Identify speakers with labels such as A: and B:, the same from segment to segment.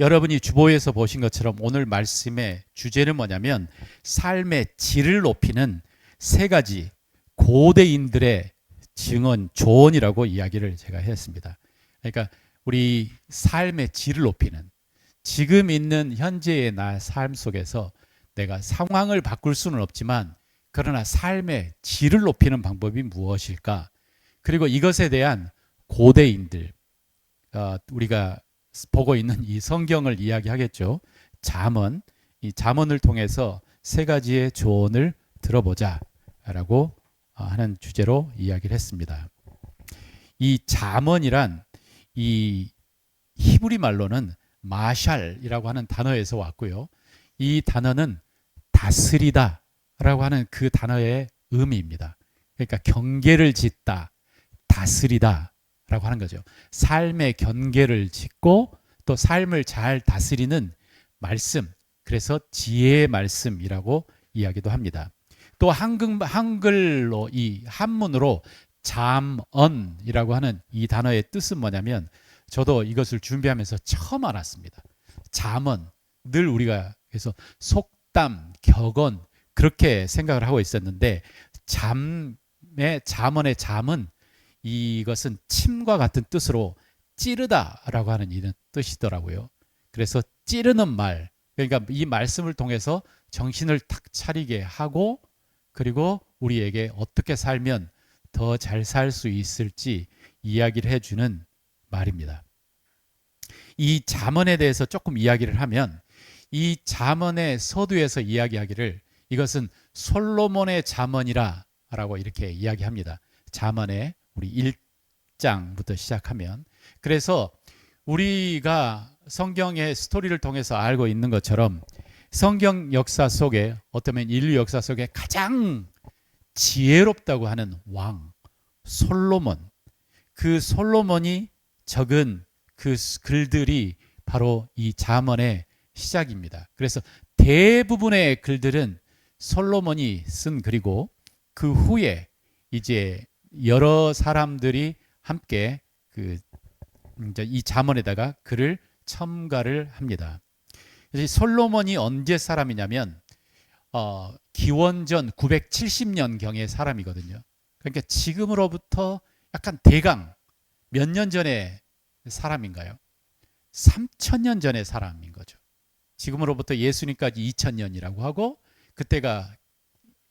A: 여러분이 주보에서 보신 것처럼 오늘 말씀의 주제는 뭐냐면 삶의 질을 높이는 세 가지 고대인들의 증언, 조언이라고 이야기를 제가 했습니다. 그러니까 우리 삶의 질을 높이는 지금 있는 현재의 나 삶 속에서 내가 상황을 바꿀 수는 없지만 그러나 삶의 질을 높이는 방법이 무엇일까? 그리고 이것에 대한 고대인들, 우리가 보고 있는 이 성경을 이야기하겠죠. 잠언, 이 잠언을 통해서 세 가지의 조언을 들어보자라고 하는 주제로 이야기를 했습니다. 이 잠언이란 이 히브리 말로는 마샬이라고 하는 단어에서 왔고요. 이 단어는 다스리다 라고 하는 그 단어의 의미입니다. 그러니까 경계를 짓다, 다스리다 라고 하는 거죠. 삶의 경계를 짓고 또 삶을 잘 다스리는 말씀, 그래서 지혜의 말씀이라고 이야기도 합니다. 또 한글로 이 한문으로 잠언이라고 하는 이 단어의 뜻은 뭐냐면 저도 이것을 준비하면서 처음 알았습니다. 잠언, 늘 우리가 그래서 속담, 격언 그렇게 생각을 하고 있었는데 잠언의 잠은 이것은 침과 같은 뜻으로 찌르다라고 하는 이런 뜻이더라고요. 그래서 찌르는 말, 그러니까 이 말씀을 통해서 정신을 탁 차리게 하고 그리고 우리에게 어떻게 살면 더 잘 살 수 있을지 이야기를 해주는 말입니다. 이 잠언에 대해서 조금 이야기를 하면 이 잠언의 서두에서 이야기하기를 이것은 솔로몬의 잠언이라 라고 이렇게 이야기합니다. 잠언의 우리 1장부터 시작하면 그래서 우리가 성경의 스토리를 통해서 알고 있는 것처럼 성경 역사 속에 어쩌면 인류 역사 속에 가장 지혜롭다고 하는 왕 솔로몬, 그 솔로몬이 적은 그 글들이 바로 이 잠언의 시작입니다. 그래서 대부분의 글들은 솔로몬이 쓴 글이고 그 후에 이제 여러 사람들이 함께 이 잠언에다가 글을 첨가를 합니다. 솔로몬이 언제 사람이냐면 기원전 970년 경의 사람이거든요. 그러니까 지금으로부터 약간 대강 몇 년 전의 사람인가요? 3000년 전의 사람인 거죠. 지금으로부터 예수님까지 2000년이라고 하고 그때가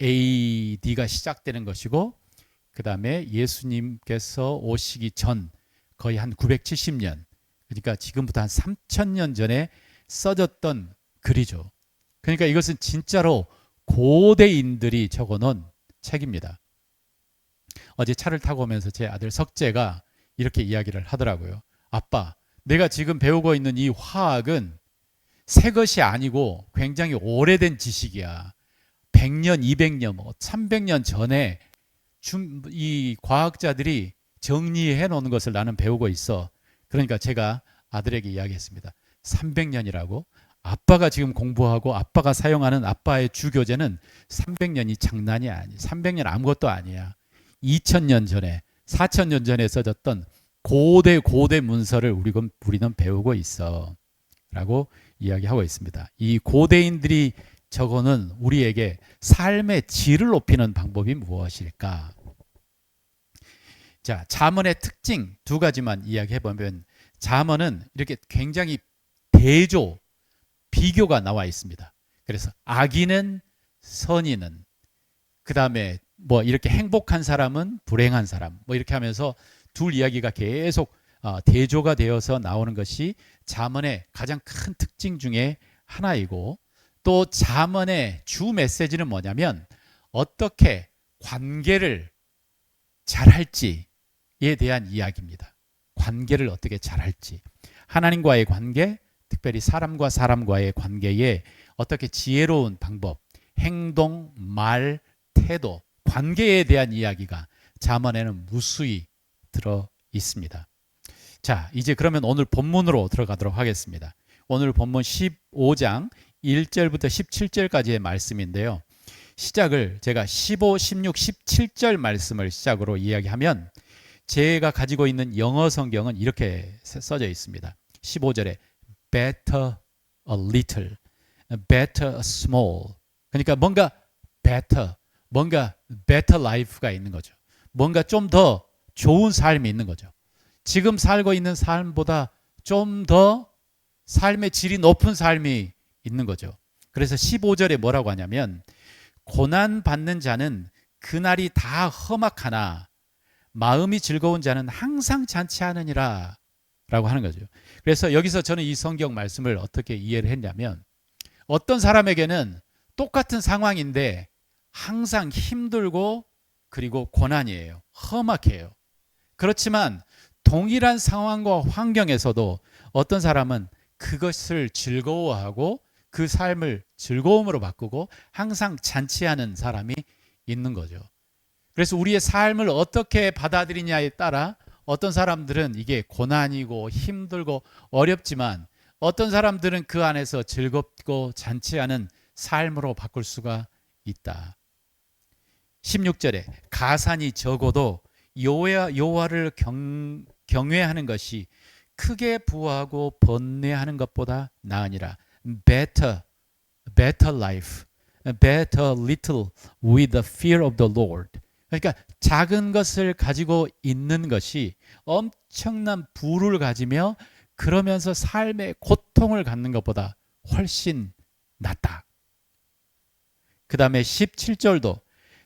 A: AD가 시작되는 것이고 그 다음에 예수님께서 오시기 전 거의 한 970년 그러니까 지금부터 한 3000년 전에 써졌던 글이죠. 그러니까 이것은 진짜로 고대인들이 적어놓은 책입니다. 어제 차를 타고 오면서 제 아들 석재가 이렇게 이야기를 하더라고요. 아빠, 내가 지금 배우고 있는 이 화학은 새 것이 아니고 굉장히 오래된 지식이야. 100년, 200년, 300년 전에 이 과학자들이 정리해 놓은 것을 나는 배우고 있어. 그러니까 제가 아들에게 이야기했습니다. 300년이라고? 아빠가 지금 공부하고 아빠가 사용하는 아빠의 주교재는 300년이 장난이 아니야. 300년 아무것도 아니야. 2000년 전에 4000년 전에 써졌던 고대 문서를 우리는 배우고 있어 라고 이야기하고 있습니다. 이 고대인들이 적어는 우리에게 삶의 질을 높이는 방법이 무엇일까? 자, 잠언의 특징 두 가지만 이야기해보면 잠언은 이렇게 굉장히 대조, 비교가 나와 있습니다. 그래서 악인은 선인은 그 다음에 뭐 이렇게 행복한 사람은 불행한 사람 뭐 이렇게 하면서 둘 이야기가 계속 대조가 되어서 나오는 것이 잠언의 가장 큰 특징 중에 하나이고 또 잠언의 주 메시지는 뭐냐면 어떻게 관계를 잘할지에 대한 이야기입니다. 관계를 어떻게 잘할지 하나님과의 관계 특별히 사람과 사람과의 관계에 어떻게 지혜로운 방법 행동, 말, 태도 관계에 대한 이야기가 잠언에는 무수히 들어 있습니다. 자, 이제 그러면 오늘 본문으로 들어가도록 하겠습니다. 오늘 본문 15장 1절부터 17절까지의 말씀인데요. 시작을 제가 15, 16, 17절 말씀을 시작으로 이야기하면 제가 가지고 있는 영어 성경은 이렇게 써져 있습니다. 15절에 better a little, better a small. 그러니까 뭔가 better, 뭔가 better life가 있는 거죠. 뭔가 좀 더 좋은 삶이 있는 거죠. 지금 살고 있는 삶보다 좀 더 삶의 질이 높은 삶이 있는 거죠. 그래서 15절에 뭐라고 하냐면 고난 받는 자는 그날이 다 험악하나 마음이 즐거운 자는 항상 잔치하느니라 라고 하는 거죠. 그래서 여기서 저는 이 성경 말씀을 어떻게 이해를 했냐면 어떤 사람에게는 똑같은 상황인데 항상 힘들고 그리고 고난이에요. 험악해요. 그렇지만 동일한 상황과 환경에서도 어떤 사람은 그것을 즐거워하고 그 삶을 즐거움으로 바꾸고 항상 잔치하는 사람이 있는 거죠. 그래서 우리의 삶을 어떻게 받아들이냐에 따라 어떤 사람들은 이게 고난이고 힘들고 어렵지만 어떤 사람들은 그 안에서 즐겁고 잔치하는 삶으로 바꿀 수가 있다. 16절에 가산이 적어도 여호와를 경외하는 것이 크게 부하고 번뇌하는 것보다 나으니라. Better life, better little with the fear of the Lord. 그러니까 작은 것을 가지고 있는 것이 엄청난 부를 가지며 그러면서 삶의 고통을 갖는 것보다 훨씬 낫다. 그 다음에 17절도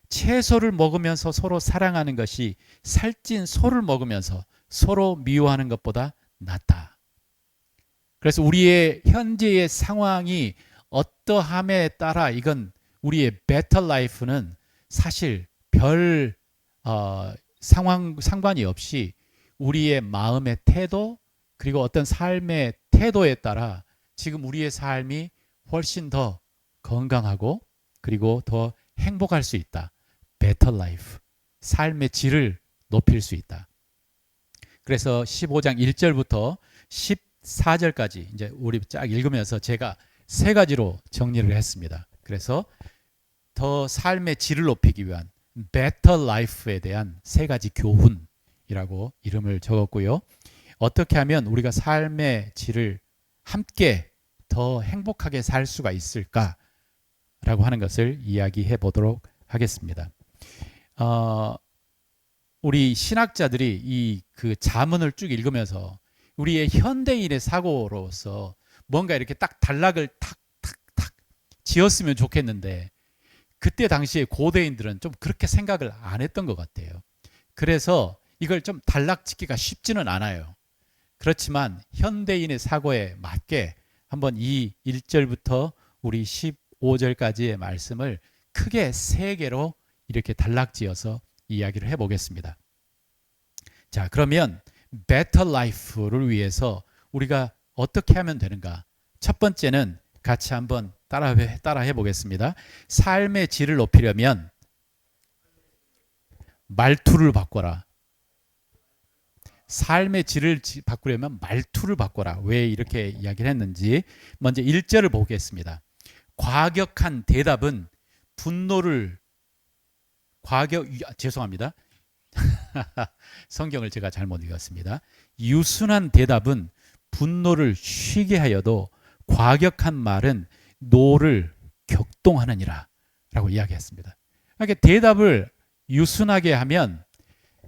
A: 채소를 먹으면서 서로 사랑하는 것이 살찐 소를 먹으면서 서로 미워하는 것보다 낫다. 그래서 우리의 현재의 상황이 어떠함에 따라 이건 우리의 better life는 사실 별 상관이 없이 우리의 마음의 태도 그리고 어떤 삶의 태도에 따라 지금 우리의 삶이 훨씬 더 건강하고 그리고 더 행복할 수 있다. better life. 삶의 질을 높일 수 있다. 그래서 15장 1절부터 14절까지 이제 우리 쫙 읽으면서 제가 세 가지로 정리를 했습니다. 그래서 더 삶의 질을 높이기 위한 better life에 대한 세 가지 교훈이라고 이름을 적었고요. 어떻게 하면 우리가 삶의 질을 함께 더 행복하게 살 수가 있을까라고 하는 것을 이야기해 보도록 하겠습니다. 우리 신학자들이 이 그 잠언을 쭉 읽으면서 우리의 현대인의 사고로서 뭔가 이렇게 딱 단락을 탁탁탁 지었으면 좋겠는데 그때 당시에 고대인들은 좀 그렇게 생각을 안 했던 것 같아요. 그래서 이걸 좀 단락 짓기가 쉽지는 않아요. 그렇지만 현대인의 사고에 맞게 한번 이 1절부터 우리 15절까지의 말씀을 크게 세 개로 이렇게 단락 지어서 이야기를 해보겠습니다. 자, 그러면 better life를 위해서 우리가 어떻게 하면 되는가? 첫 번째는 같이 한번 따라해 보겠습니다. 삶의 질을 높이려면 말투를 바꿔라. 삶의 질을 바꾸려면 말투를 바꿔라. 왜 이렇게 이야기를 했는지 먼저 1절을 보겠습니다. 과격한 대답은 분노를 죄송합니다. 성경을 제가 잘못 읽었습니다. 유순한 대답은 분노를 쉬게 하여도 과격한 말은 노를 격동하느니라 라고 이야기했습니다. 그러니까 대답을 유순하게 하면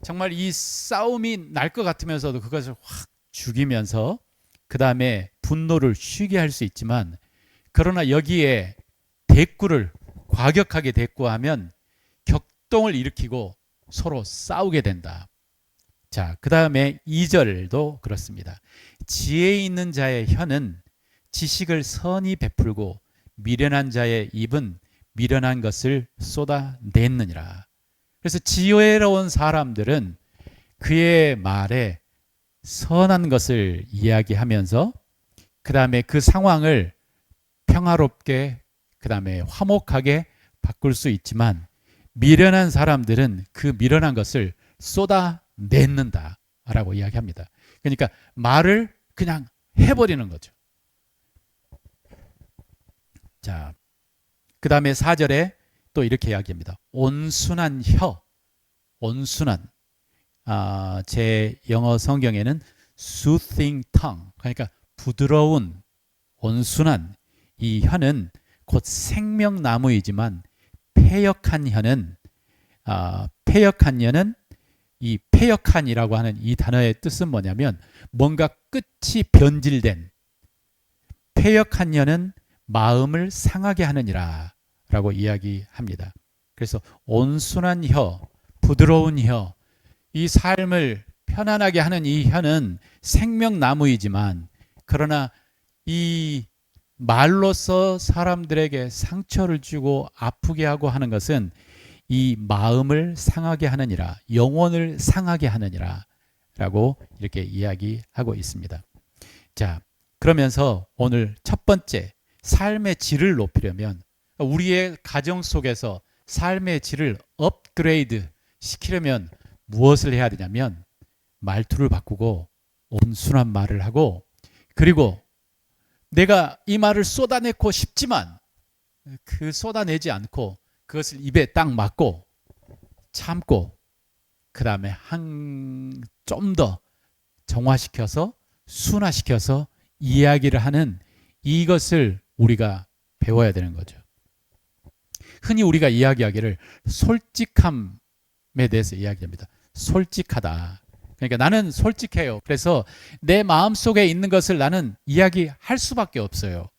A: 정말 이 싸움이 날 것 같으면서도 그것을 확 죽이면서 그 다음에 분노를 쉬게 할 수 있지만 그러나 여기에 대꾸를 과격하게 대꾸하면 격동을 일으키고 서로 싸우게 된다. 자, 그 다음에 2절도 그렇습니다. 지혜 있는 자의 혀는 지식을 선히 베풀고 미련한 자의 입은 미련한 것을 쏟아내느니라. 그래서 지혜로운 사람들은 그의 말에 선한 것을 이야기하면서 그 다음에 그 상황을 평화롭게 그 다음에 화목하게 바꿀 수 있지만 미련한 사람들은 그 미련한 것을 쏟아내는다라고 이야기합니다. 그러니까 말을 그냥 해버리는 거죠. 자, 그 다음에 4절에 또 이렇게 이야기합니다. 온순한 혀, 온순한. 제 영어 성경에는 soothing tongue, 그러니까 부드러운 온순한 이 혀는 곧 생명나무이지만 패역한 혀는 이 패역한이라고 하는 이 단어의 뜻은 뭐냐면 뭔가 끝이 변질된, 패역한 혀는 마음을 상하게 하느니라 라고 이야기합니다. 그래서 온순한 혀, 부드러운 혀, 이 삶을 편안하게 하는 이 혀는 생명나무이지만, 그러나 이 말로써 사람들에게 상처를 주고 아프게 하고 하는 것은 이 마음을 상하게 하느니라, 영혼을 상하게 하느니라 라고 이렇게 이야기하고 있습니다. 자, 그러면서 오늘 첫 번째, 삶의 질을 높이려면, 우리의 가정 속에서 삶의 질을 업그레이드 시키려면 무엇을 해야 되냐면 말투를 바꾸고 온순한 말을 하고, 그리고 내가 이 말을 쏟아내고 싶지만 그 쏟아내지 않고 그것을 입에 딱 맞고 참고, 그 다음에 좀 더 정화시켜서 순화시켜서 이야기를 하는, 이것을 우리가 배워야 되는 거죠. 흔히 우리가 이야기하기를 솔직함에 대해서 이야기합니다. 솔직하다. 그러니까 나는 솔직해요. 그래서 내 마음속에 있는 것을 나는 이야기할 수밖에 없어요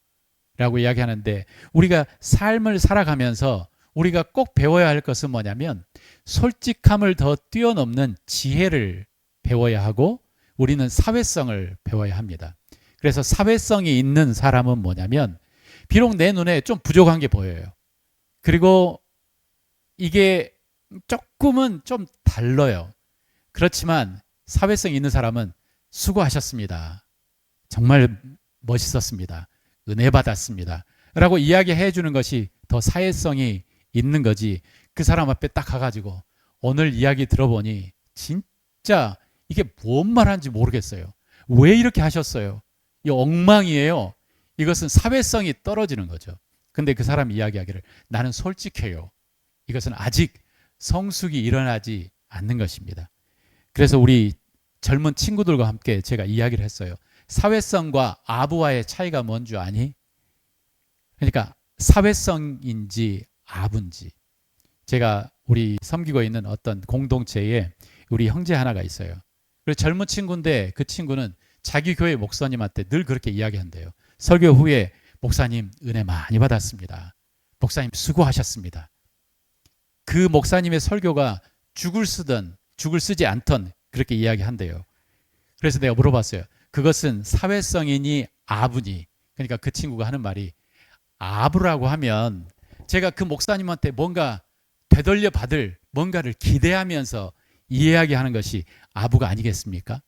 A: 라고 이야기하는데, 우리가 삶을 살아가면서 우리가 꼭 배워야 할 것은 뭐냐면 솔직함을 더 뛰어넘는 지혜를 배워야 하고, 우리는 사회성을 배워야 합니다. 그래서 사회성이 있는 사람은 뭐냐면, 비록 내 눈에 좀 부족한 게 보여요. 그리고 이게 조금은 좀 달라요. 그렇지만 사회성이 있는 사람은 수고하셨습니다, 정말 멋있었습니다, 은혜 받았습니다 라고 이야기해 주는 것이 더 사회성이 있는 거지, 그 사람 앞에 딱 가가지고 오늘 이야기 들어보니 진짜 이게 뭔 말하는지 모르겠어요, 왜 이렇게 하셨어요, 이 엉망이에요. 이것은 사회성이 떨어지는 거죠. 근데 그 사람 이야기하기를 나는 솔직해요. 이것은 아직 성숙이 일어나지 않는 것입니다. 그래서 우리 젊은 친구들과 함께 제가 이야기를 했어요. 사회성과 아부와의 차이가 뭔 줄 아니? 그러니까 사회성인지 아부인지. 제가 우리 섬기고 있는 어떤 공동체에 우리 형제 하나가 있어요. 그래서 젊은 친구인데 그 친구는 자기 교회 목사님한테 늘 그렇게 이야기한대요. 설교 후에 목사님 은혜 많이 받았습니다, 목사님 수고하셨습니다. 그 목사님의 설교가 죽을 쓰지 않던 그렇게 이야기한대요. 그래서 내가 물어봤어요. 그것은 사회성이니 아부니? 그러니까 그 친구가 하는 말이, 아부라고 하면 제가 그 목사님한테 뭔가 되돌려 받을 뭔가를 기대하면서 이야기하는 것이 아부가 아니겠습니까?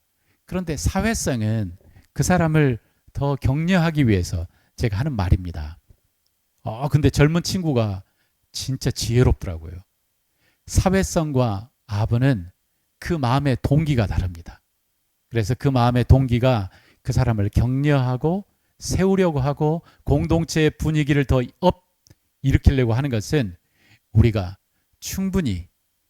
A: 그런데 사회성은 그 사람을 더 격려하기 위해서 제가 하는 말입니다. 근데 젊은 친구가 진짜 지혜롭더라고요. 사회성과 아부는 그 마음의 동기가 다릅니다. 그래서 그 마음의 동기가 그 사람을 격려하고 세우려고 하고 공동체의 분위기를 더 일으키려고 하는 것은 우리가 충분히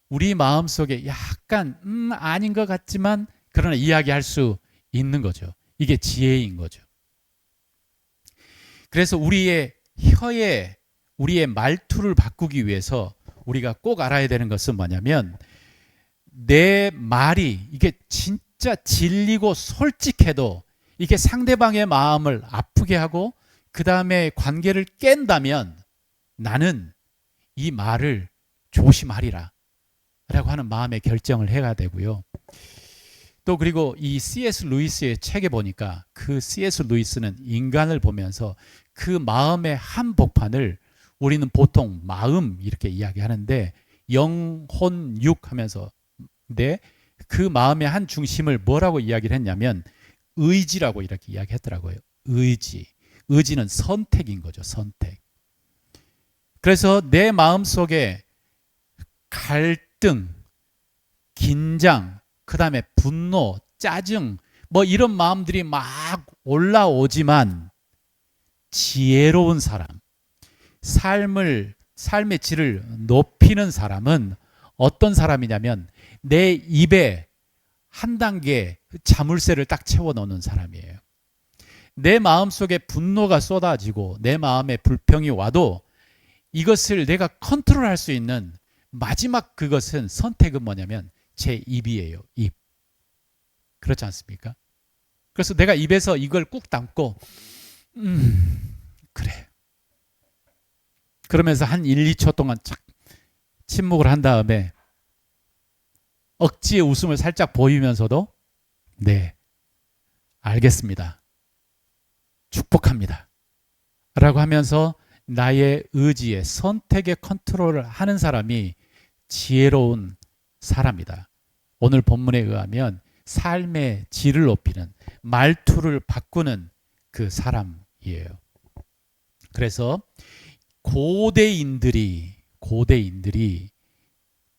A: 우리 마음속에 약간 아닌 것 같지만 그러나 이야기할 수 있는 거죠. 이게 지혜인 거죠. 그래서 우리의 말투를 바꾸기 위해서 우리가 꼭 알아야 되는 것은 뭐냐면, 내 말이 이게 진짜 진리고 솔직해도 이게 상대방의 마음을 아프게 하고 그 다음에 관계를 깬다면 나는 이 말을 조심하리라 라고 하는 마음의 결정을 해야 되고요. 또 그리고 이 C.S. 루이스의 책에 보니까, 그 C.S. 루이스는 인간을 보면서 그 마음의 한복판을 우리는 보통 마음 이렇게 이야기하는데, 영혼 육 하면서 그 마음의 한 중심을 뭐라고 이야기를 했냐면 의지라고 이렇게 이야기했더라고요. 의지는 선택인 거죠. 선택. 그래서 내 마음속에 갈등, 긴장, 그 다음에 분노, 짜증, 뭐 이런 마음들이 막 올라오지만, 지혜로운 사람, 삶의 질을 높이는 사람은 어떤 사람이냐면 내 입에 한 단계 자물쇠를 딱 채워 넣는 사람이에요. 내 마음속에 분노가 쏟아지고 내 마음에 불평이 와도 이것을 내가 컨트롤할 수 있는 마지막 그것은 선택은 뭐냐면 제 입이에요. 입. 그렇지 않습니까? 그래서 내가 입에서 이걸 꾹 담고 그래. 그러면서 한 1, 2초 동안 착 침묵을 한 다음에 억지의 웃음을 살짝 보이면서도 네, 알겠습니다. 축복합니다. 라고 하면서 나의 의지에 선택의 컨트롤을 하는 사람이 지혜로운 사람이다. 오늘 본문에 의하면 삶의 질을 높이는 말투를 바꾸는 그 사람이에요. 그래서 고대인들이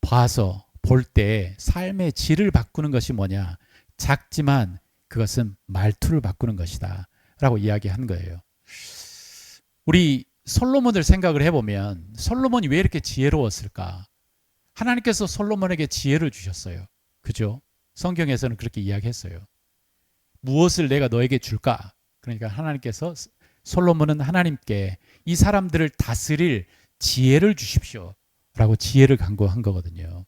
A: 봐서 볼 때 삶의 질을 바꾸는 것이 뭐냐? 작지만 그것은 말투를 바꾸는 것이다 라고 이야기한 거예요. 우리 솔로몬을 생각을 해보면 솔로몬이 왜 이렇게 지혜로웠을까? 하나님께서 솔로몬에게 지혜를 주셨어요. 그죠? 성경에서는 그렇게 이야기했어요. 무엇을 내가 너에게 줄까? 그러니까 하나님께서 솔로몬은 하나님께 이 사람들을 다스릴 지혜를 주십시오 라고 지혜를 간구한 거거든요.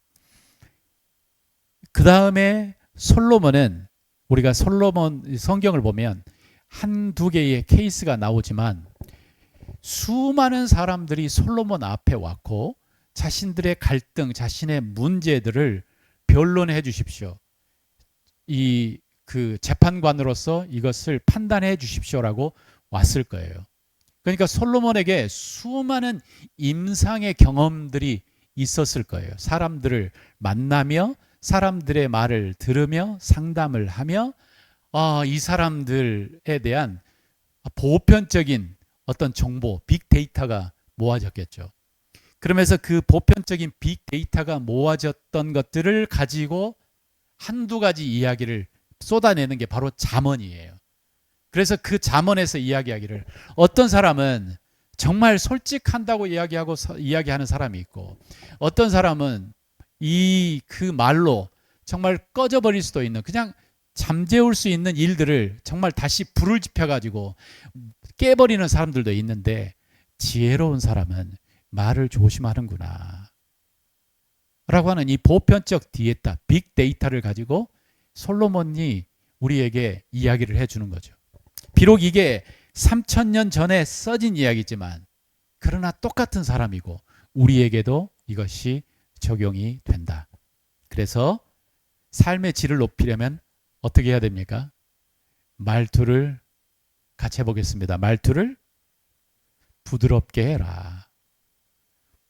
A: 그 다음에 솔로몬은 우리가 솔로몬 성경을 보면 한두 개의 케이스가 나오지만 수많은 사람들이 솔로몬 앞에 왔고 자신들의 갈등, 자신의 문제들을 변론해 주십시오. 그 재판관으로서 이것을 판단해 주십시오라고 왔을 거예요. 그러니까 솔로몬에게 수많은 임상의 경험들이 있었을 거예요. 사람들을 만나며 사람들의 말을 들으며 상담을 하며 이 사람들에 대한 보편적인 어떤 정보, 빅데이터가 모아졌겠죠. 그러면서 그 보편적인 빅데이터가 모아졌던 것들을 가지고 한두 가지 이야기를 쏟아내는 게 바로 잠언이에요. 그래서 그 잠언에서 이야기하기를 어떤 사람은 정말 솔직한다고 이야기하는 사람이 있고 어떤 사람은 그 말로 정말 꺼져버릴 수도 있는 그냥 잠재울 수 있는 일들을 정말 다시 불을 지펴가지고 깨버리는 사람들도 있는데 지혜로운 사람은 말을 조심하는구나 라고 하는 이 보편적 디에타, 빅데이터를 가지고 솔로몬이 우리에게 이야기를 해주는 거죠. 비록 이게 3000년 전에 써진 이야기지만 그러나 똑같은 사람이고 우리에게도 이것이 적용이 된다. 그래서 삶의 질을 높이려면 어떻게 해야 됩니까? 말투를 같이 해보겠습니다. 말투를 부드럽게 해라.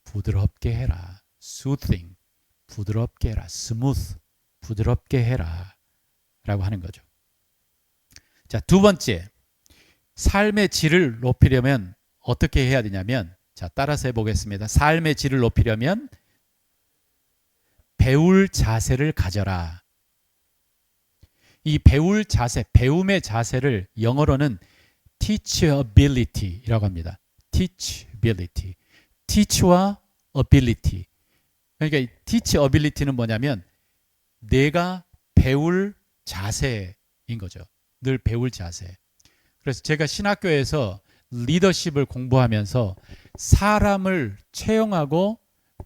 A: 부드럽게 해라. soothing. 부드럽게 해라. smooth. 부드럽게 해라. 라고 하는 거죠. 자, 두 번째. 삶의 질을 높이려면 어떻게 해야 되냐면 자, 따라서 해보겠습니다. 삶의 질을 높이려면 배울 자세를 가져라. 이 배울 자세, 배움의 자세를 영어로는 teachability라고 합니다. teachability. teach와 ability. 그러니까 teachability는 뭐냐면 내가 배울 자세인 거죠. 늘 배울 자세. 그래서 제가 신학교에서 리더십을 공부하면서 사람을 채용하고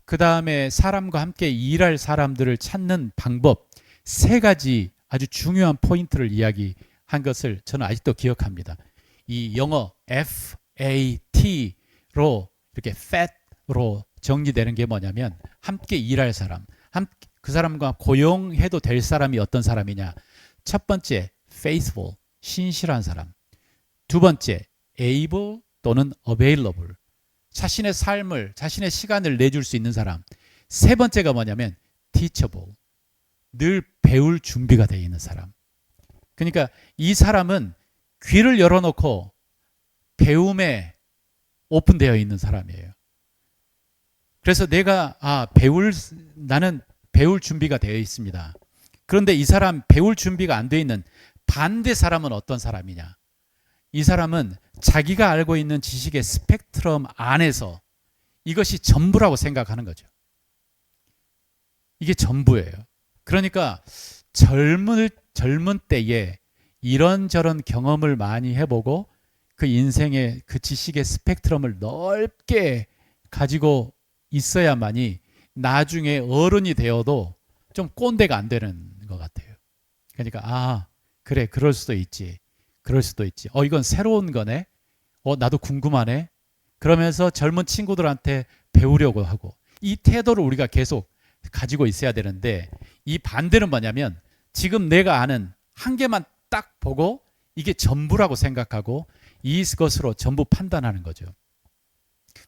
A: 그 다음에 사람과 함께 일할 사람들을 찾는 방법 3가지 아주 중요한 포인트를 이야기한 것을 저는 아직도 기억합니다. 이 영어 FAT로 이렇게 FAT로 정리되는 게 뭐냐면 함께 일할 사람, 그 사람과 고용해도 될 사람이 어떤 사람이냐. 첫 번째, faithful, 신실한 사람. 두 번째, able 또는 available, 자신의 삶을, 자신의 시간을 내줄 수 있는 사람. 세 번째가 뭐냐면 teachable, 늘 배울 준비가 되어 있는 사람. 그러니까 이 사람은 귀를 열어놓고 배움에 오픈되어 있는 사람이에요. 그래서 내가 나는 배울 준비가 되어 있습니다. 그런데 이 사람 배울 준비가 안 되어 있는 반대 사람은 어떤 사람이냐? 이 사람은 자기가 알고 있는 지식의 스펙트럼 안에서 이것이 전부라고 생각하는 거죠. 이게 전부예요. 그러니까 젊은 때에 이런저런 경험을 많이 해보고 그 인생의 그 지식의 스펙트럼을 넓게 가지고 있어야만이 나중에 어른이 되어도 좀 꼰대가 안 되는 것 같아요. 그러니까 그래 그럴 수도 있지. 그럴 수도 있지. 이건 새로운 거네. 나도 궁금하네. 그러면서 젊은 친구들한테 배우려고 하고 이 태도를 우리가 계속 가지고 있어야 되는데 이 반대는 뭐냐면 지금 내가 아는 한 개만 딱 보고 이게 전부라고 생각하고 이것으로 전부 판단하는 거죠.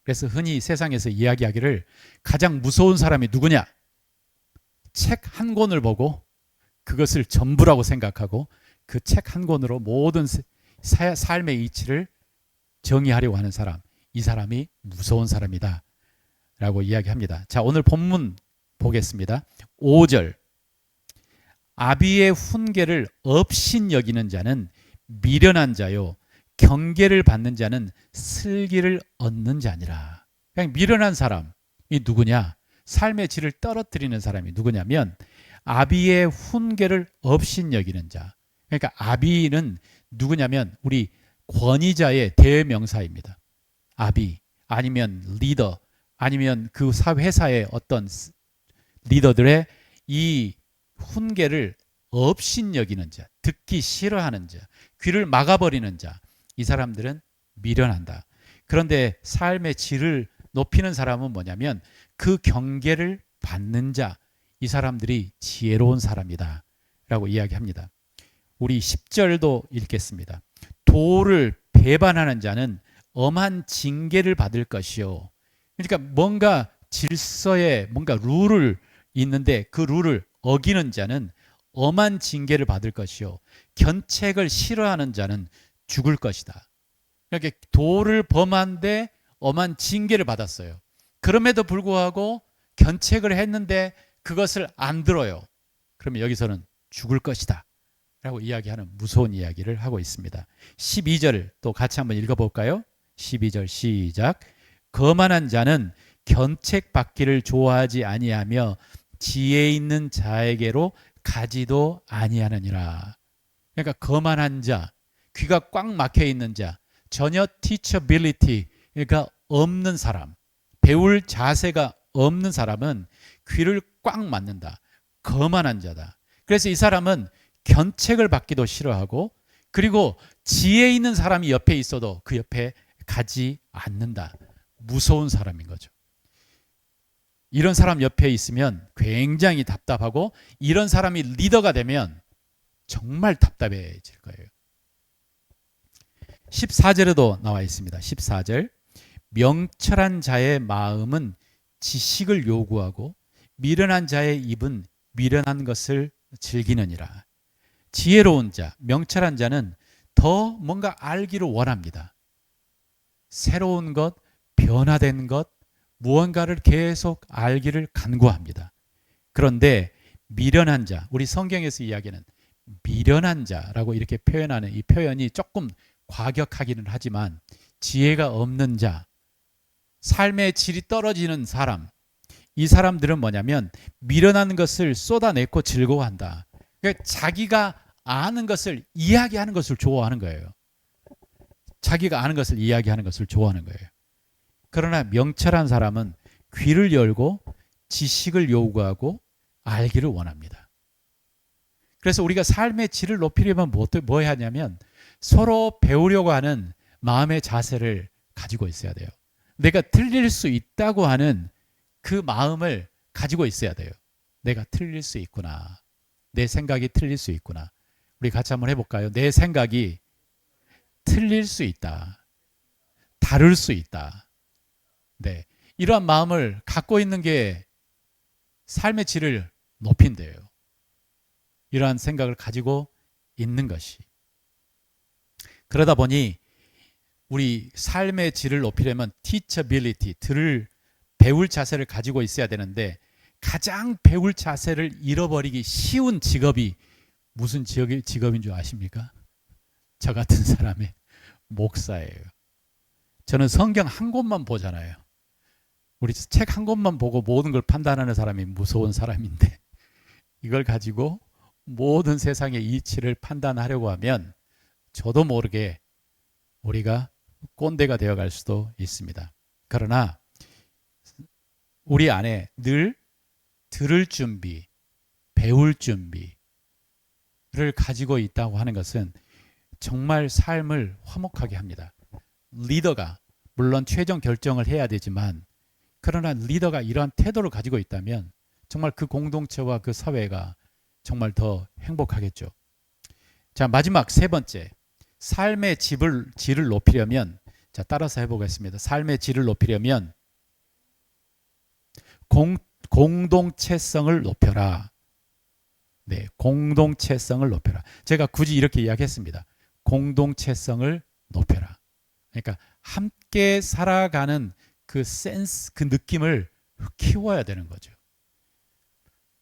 A: 그래서 흔히 세상에서 이야기하기를 가장 무서운 사람이 누구냐? 책 한 권을 보고 그것을 전부라고 생각하고 그 책 한 권으로 모든 삶의 이치를 정의하려고 하는 사람, 이 사람이 무서운 사람이다 라고 이야기합니다. 자, 오늘 본문 보겠습니다. 5절 아비의 훈계를 업신여기는 자는 미련한 자요 경계를 받는 자는 슬기를 얻는 자니라. 그냥 미련한 사람이 누구냐? 삶의 질을 떨어뜨리는 사람이 누구냐면 아비의 훈계를 업신여기는 자. 그러니까 아비는 누구냐면 우리 권위자의 대명사입니다. 아비 아니면 리더 아니면 그 회사의 어떤 리더들의 이 훈계를 업신여기는 자, 듣기 싫어하는 자, 귀를 막아버리는 자, 이 사람들은 미련한다. 그런데 삶의 질을 높이는 사람은 뭐냐면 그 경계를 받는 자, 이 사람들이 지혜로운 사람이다 라고 이야기합니다. 우리 10절도 읽겠습니다. 도를 배반하는 자는 엄한 징계를 받을 것이요. 그러니까 뭔가 질서에 뭔가 룰을 있는데 그 룰을 어기는 자는 엄한 징계를 받을 것이요. 견책을 싫어하는 자는 죽을 것이다. 이렇게 도를 범한데 엄한 징계를 받았어요. 그럼에도 불구하고 견책을 했는데 그것을 안 들어요. 그러면 여기서는 죽을 것이다 라고 이야기하는 무서운 이야기를 하고 있습니다. 12절 또 같이 한번 읽어볼까요? 12절 시작. 거만한 자는 견책받기를 좋아하지 아니하며 지혜 있는 자에게로 가지도 아니하느니라. 그러니까 거만한 자, 귀가 꽉 막혀 있는 자, 전혀 teachability가 없는 사람, 배울 자세가 없는 사람은 귀를 꽉 막는다. 거만한 자다. 그래서 이 사람은 견책을 받기도 싫어하고 그리고 지혜 있는 사람이 옆에 있어도 그 옆에 가지 않는다. 무서운 사람인 거죠. 이런 사람 옆에 있으면 굉장히 답답하고 이런 사람이 리더가 되면 정말 답답해질 거예요. 14절에도 나와 있습니다. 14절 명철한 자의 마음은 지식을 요구하고 미련한 자의 입은 미련한 것을 즐기느니라. 지혜로운 자, 명철한 자는 더 뭔가 알기를 원합니다. 새로운 것, 변화된 것, 무언가를 계속 알기를 간구합니다. 그런데 미련한 자, 우리 성경에서 이야기하는 미련한 자라고 이렇게 표현하는 이 표현이 조금 과격하기는 하지만 지혜가 없는 자, 삶의 질이 떨어지는 사람, 이 사람들은 뭐냐면 미련한 것을 쏟아내고 즐거워한다. 그러니까 자기가 아는 것을 이야기하는 것을 좋아하는 거예요. 자기가 아는 것을 이야기하는 것을 좋아하는 거예요. 그러나 명철한 사람은 귀를 열고 지식을 요구하고 알기를 원합니다. 그래서 우리가 삶의 질을 높이려면 뭐 해야 하냐면 서로 배우려고 하는 마음의 자세를 가지고 있어야 돼요. 내가 틀릴 수 있다고 하는 그 마음을 가지고 있어야 돼요. 내가 틀릴 수 있구나. 내 생각이 틀릴 수 있구나. 우리 같이 한번 해볼까요? 내 생각이 틀릴 수 있다. 다를 수 있다. 네, 이러한 마음을 갖고 있는 게 삶의 질을 높인대요. 이러한 생각을 가지고 있는 것이. 그러다 보니 우리 삶의 질을 높이려면 teachability, 배울 자세를 가지고 있어야 되는데 가장 배울 자세를 잃어버리기 쉬운 직업이 무슨 직업인 줄 아십니까? 저 같은 사람의 목사예요. 저는 성경 한 권만 보잖아요. 우리 책 한 권만 보고 모든 걸 판단하는 사람이 무서운 사람인데 이걸 가지고 모든 세상의 이치를 판단하려고 하면 저도 모르게 우리가 꼰대가 되어갈 수도 있습니다. 그러나 우리 안에 늘 들을 준비, 배울 준비를 가지고 있다고 하는 것은 정말 삶을 화목하게 합니다. 리더가 물론 최종 결정을 해야 되지만 그러나 리더가 이러한 태도를 가지고 있다면 정말 그 공동체와 그 사회가 정말 더 행복하겠죠. 자, 마지막 세 번째. 삶의 질을 높이려면, 자, 따라서 해보겠습니다. 삶의 질을 높이려면 공동체성을 높여라. 네, 공동체성을 높여라. 제가 굳이 이렇게 이야기했습니다. 공동체성을 높여라. 그러니까 함께 살아가는 그 센스, 그 느낌을 키워야 되는 거죠.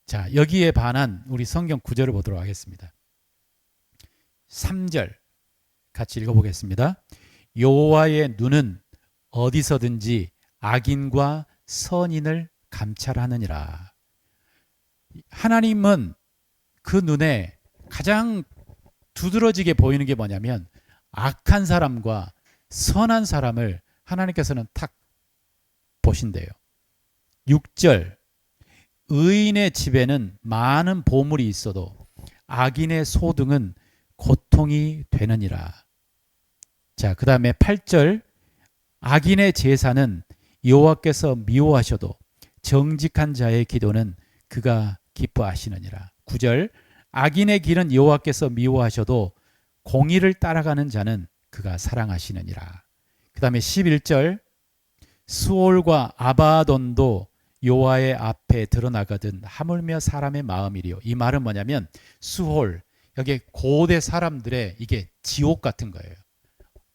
A: 자, 여기에 반한 우리 성경 구절을 보도록 하겠습니다. 3절 같이 읽어보겠습니다. 여호와의 눈은 어디서든지 악인과 선인을 감찰하느니라. 하나님은 그 눈에 가장 두드러지게 보이는 게 뭐냐면 악한 사람과 선한 사람을 하나님께서는 탁 보신대요. 6절 의인의 집에는 많은 보물이 있어도 악인의 소득은 고통이 되느니라. 자, 그 다음에 8절 악인의 제사는 여호와께서 미워하셔도 정직한 자의 기도는 그가 기뻐하시느니라. 9절 악인의 길은 여호와께서 미워하셔도 공의를 따라가는 자는 그가 사랑하시느니라. 그 다음에 11절 수올과 아바돈도 여호와의 앞에 드러나거든 하물며 사람의 마음이리요. 이 말은 뭐냐면 수홀, 여기 고대 사람들의 이게 지옥 같은 거예요.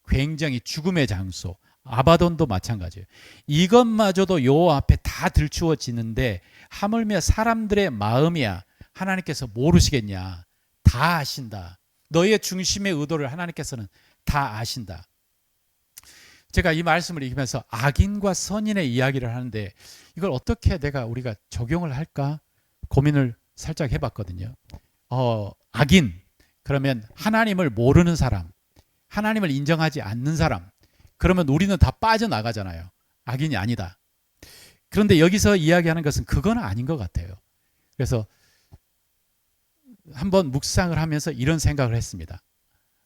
A: 굉장히 죽음의 장소. 아바돈도 마찬가지예요. 이것마저도 여호와 앞에 다 들추어지는데 하물며 사람들의 마음이야. 하나님께서 모르시겠냐. 다 아신다. 너의 중심의 의도를 하나님께서는 다 아신다. 제가 이 말씀을 읽으면서 악인과 선인의 이야기를 하는데 이걸 어떻게 우리가 적용을 할까 고민을 살짝 해봤거든요. 악인, 그러면 하나님을 모르는 사람, 하나님을 인정하지 않는 사람, 그러면 우리는 다 빠져나가잖아요. 악인이 아니다. 그런데 여기서 이야기하는 것은 그건 아닌 것 같아요. 그래서 한번 묵상을 하면서 이런 생각을 했습니다.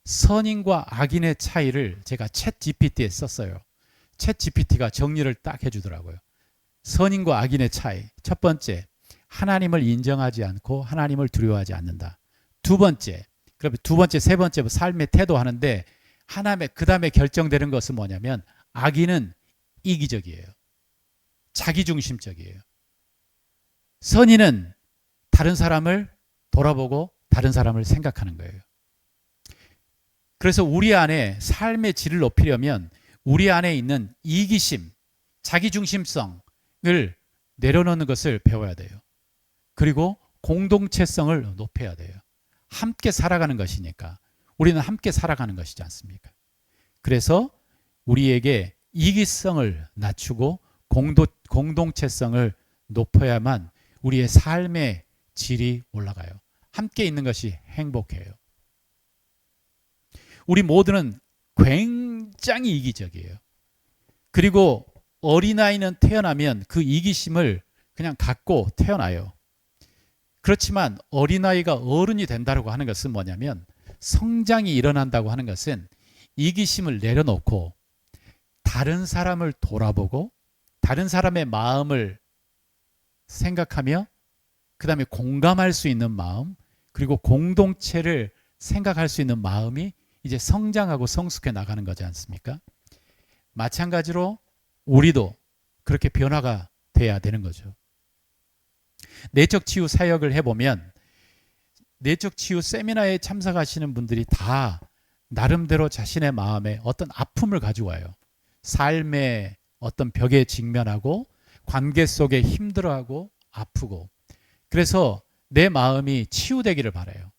A: 선인과 악인의 차이를 제가 챗 GPT에 썼어요. 챗 GPT가 정리를 딱 해주더라고요. 선인과 악인의 차이. 첫 번째, 하나님을 인정하지 않고 하나님을 두려워하지 않는다. 두 번째, 그러면 두 번째, 세 번째 삶의 태도 하는데 그 다음에 결정되는 것은 뭐냐면 악인은 이기적이에요. 자기중심적이에요. 선인은 다른 사람을 돌아보고 다른 사람을 생각하는 거예요. 그래서 우리 안에 삶의 질을 높이려면 우리 안에 있는 이기심, 자기중심성을 내려놓는 것을 배워야 돼요. 그리고 공동체성을 높여야 돼요. 함께 살아가는 것이니까. 우리는 함께 살아가는 것이지 않습니까? 그래서 우리에게 이기성을 낮추고 공동체성을 높여야만 우리의 삶의 질이 올라가요. 함께 있는 것이 행복해요. 우리 모두는 굉장히 이기적이에요. 그리고 어린아이는 태어나면 그 이기심을 그냥 갖고 태어나요. 그렇지만 어린아이가 어른이 된다고 하는 것은 뭐냐면 성장이 일어난다고 하는 것은 이기심을 내려놓고 다른 사람을 돌아보고 다른 사람의 마음을 생각하며 그 다음에 공감할 수 있는 마음, 그리고 공동체를 생각할 수 있는 마음이 이제 성장하고 성숙해 나가는 거지 않습니까? 마찬가지로 우리도 그렇게 변화가 돼야 되는 거죠. 내적 치유 사역을 해보면 내적 치유 세미나에 참석하시는 분들이 다 나름대로 자신의 마음에 어떤 아픔을 가지고 와요. 삶의 어떤 벽에 직면하고 관계 속에 힘들어하고 아프고, 그래서 내 마음이 치유되기를 바라요.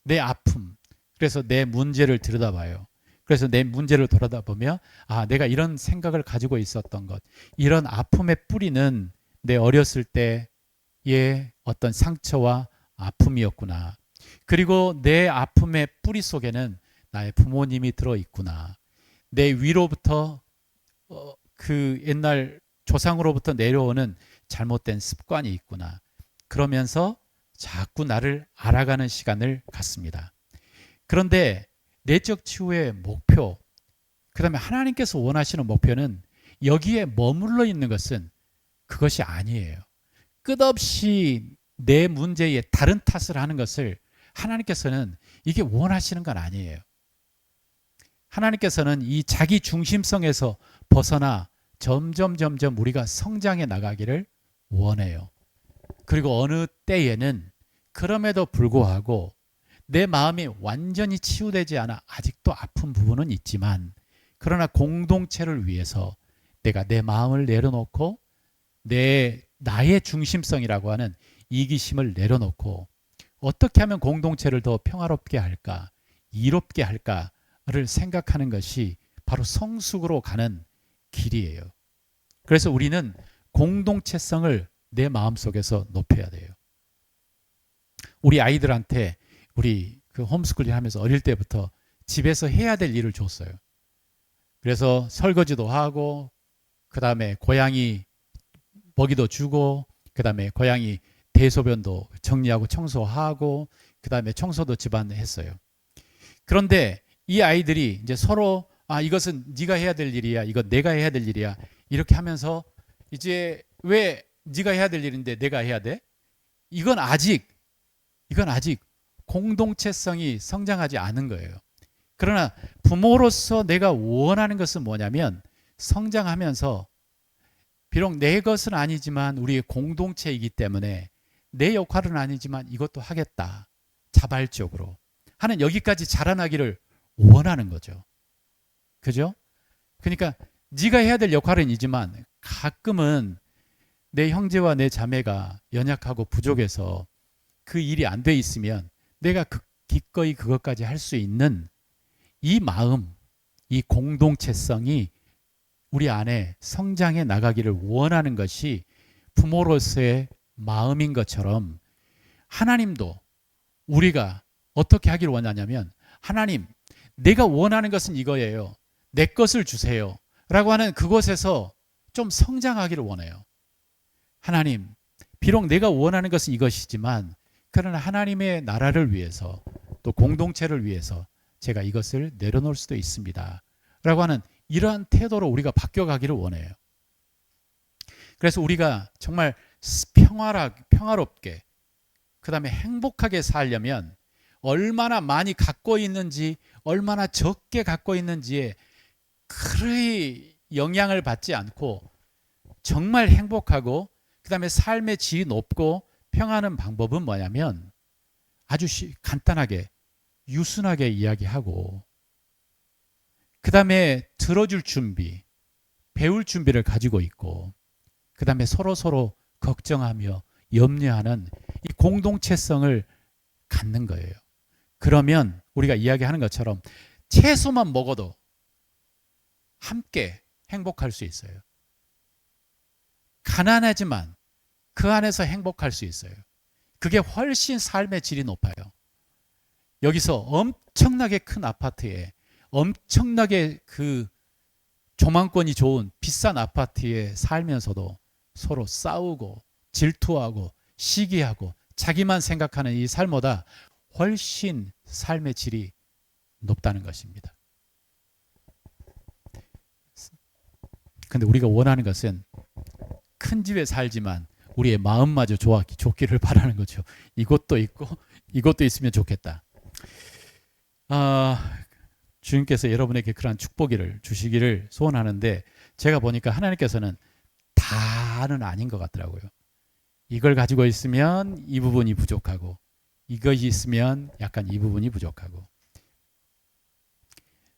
A: 내 아픔, 그래서 내 문제를 들여다봐요. 그래서 내 문제를 돌아다보며 내가 이런 생각을 가지고 있었던 것, 이런 아픔의 뿌리는 내 어렸을 때의 어떤 상처와 아픔이었구나. 그리고 내 아픔의 뿌리 속에는 나의 부모님이 들어있구나. 내 위로부터 그 옛날 조상으로부터 내려오는 잘못된 습관이 있구나. 그러면서 자꾸 나를 알아가는 시간을 갖습니다. 그런데 내적 치유의 목표, 그 다음에 하나님께서 원하시는 목표는 여기에 머물러 있는 것은 그것이 아니에요. 끝없이 내 문제에 다른 탓을 하는 것을 하나님께서는 이게 원하시는 건 아니에요. 하나님께서는 이 자기 중심성에서 벗어나 점점 우리가 성장해 나가기를 원해요. 그리고 어느 때에는 그럼에도 불구하고 내 마음이 완전히 치유되지 않아 아직도 아픈 부분은 있지만, 그러나 공동체를 위해서 내가 내 마음을 내려놓고 나의 중심성이라고 하는 이기심을 내려놓고 어떻게 하면 공동체를 더 평화롭게 할까, 이롭게 할까를 생각하는 것이 바로 성숙으로 가는 길이에요. 그래서 우리는 공동체성을 내 마음속에서 높여야 돼요. 우리 아이들한테 우리 그 홈스쿨링 하면서 어릴 때부터 집에서 해야 될 일을 줬어요. 그래서 설거지도 하고, 그 다음에 고양이 먹이도 주고, 그 다음에 고양이 대소변도 정리하고 청소하고, 그 다음에 청소도 집안 했어요. 그런데 이 아이들이 이제 서로 이것은 네가 해야 될 일이야, 이거 내가 해야 될 일이야, 이렇게 하면서 이제 왜 네가 해야 될 일인데 내가 해야 돼? 이건 아직 공동체성이 성장하지 않은 거예요. 그러나 부모로서 내가 원하는 것은 뭐냐면, 성장하면서 비록 내 것은 아니지만 우리의 공동체이기 때문에 내 역할은 아니지만 이것도 하겠다, 자발적으로 하는, 여기까지 자라나기를 원하는 거죠. 그죠? 그러니까 네가 해야 될 역할은 이지만 가끔은 내 형제와 내 자매가 연약하고 부족해서 그 일이 안 돼 있으면 내가 기꺼이 그것까지 할 수 있는 이 마음, 이 공동체성이 우리 안에 성장해 나가기를 원하는 것이 부모로서의 마음인 것처럼, 하나님도 우리가 어떻게 하기를 원하냐면, 하나님, 내가 원하는 것은 이거예요, 내 것을 주세요 라고 하는 그곳에서 좀 성장하기를 원해요. 하나님, 비록 내가 원하는 것은 이것이지만 그러나 하나님의 나라를 위해서 또 공동체를 위해서 제가 이것을 내려놓을 수도 있습니다 라고 하는 이러한 태도로 우리가 바뀌어가기를 원해요. 그래서 우리가 정말 평화롭게, 그 다음에 행복하게 살려면 얼마나 많이 갖고 있는지 얼마나 적게 갖고 있는지에 그리 영향을 받지 않고 정말 행복하고 그 다음에 삶의 질이 높고 평안한 방법은 뭐냐면, 아주 간단하게 유순하게 이야기하고, 그 다음에 들어줄 준비, 배울 준비를 가지고 있고, 그 다음에 서로 걱정하며 염려하는 이 공동체성을 갖는 거예요. 그러면 우리가 이야기하는 것처럼 채소만 먹어도 함께 행복할 수 있어요. 가난하지만 그 안에서 행복할 수 있어요. 그게 훨씬 삶의 질이 높아요. 여기서 엄청나게 큰 아파트에, 엄청나게 그 조망권이 좋은 비싼 아파트에 살면서도 서로 싸우고 질투하고 시기하고 자기만 생각하는 이 삶보다 훨씬 삶의 질이 높다는 것입니다. 근데 우리가 원하는 것은 큰 집에 살지만 우리의 마음마저 좋기를 바라는 거죠. 이것도 있고 이것도 있으면 좋겠다. 주님께서 여러분에게 그러한 축복을 주시기를 소원하는데, 제가 보니까 하나님께서는 다는 아닌 것 같더라고요. 이걸 가지고 있으면 이 부분이 부족하고, 이것이 있으면 약간 이 부분이 부족하고.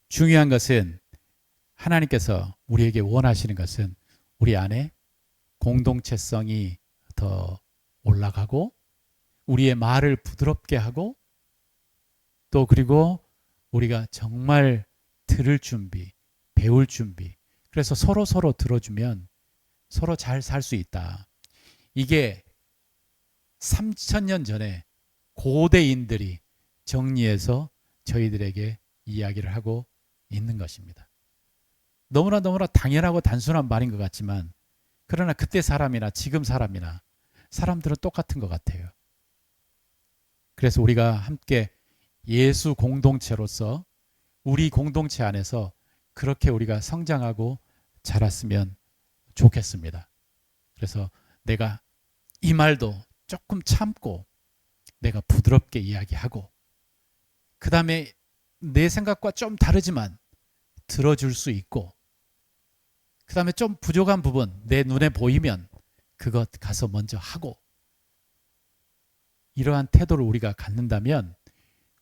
A: 중요한 것은 하나님께서 우리에게 원하시는 것은 우리 안에 공동체성이 더 올라가고, 우리의 말을 부드럽게 하고, 또 그리고 우리가 정말 들을 준비, 배울 준비, 그래서 서로 들어주면 서로 잘 살 수 있다. 이게 3000년 전에 고대인들이 정리해서 저희들에게 이야기를 하고 있는 것입니다. 너무나 당연하고 단순한 말인 것 같지만 그러나 그때 사람이나 지금 사람이나 사람들은 똑같은 것 같아요. 그래서 우리가 함께 예수 공동체로서 우리 공동체 안에서 그렇게 우리가 성장하고 자랐으면 좋겠습니다. 그래서 내가 이 말도 조금 참고 내가 부드럽게 이야기하고 그 다음에 내 생각과 좀 다르지만 들어줄 수 있고 그 다음에 좀 부족한 부분 내 눈에 보이면 그것 가서 먼저 하고 이러한 태도를 우리가 갖는다면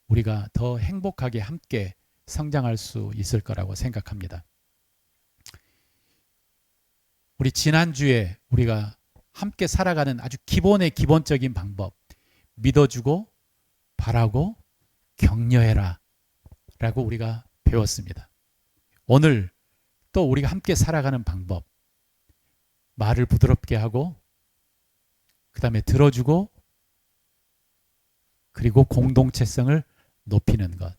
A: 우리가 더 행복하게 함께 성장할 수 있을 거라고 생각합니다. 우리 지난주에 우리가 함께 살아가는 아주 기본의 기본적인 방법 믿어주고 바라고 격려해라 라고 우리가 배웠습니다. 오늘 또 우리가 함께 살아가는 방법 말을 부드럽게 하고 그 다음에 들어주고 그리고 공동체성을 높이는 것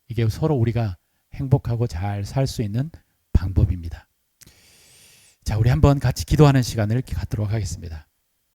A: 이게 서로 우리가 행복하고 잘 살 수 있는 방법입니다. 자, 우리 한번 같이 기도하는 시간을 갖도록 하겠습니다.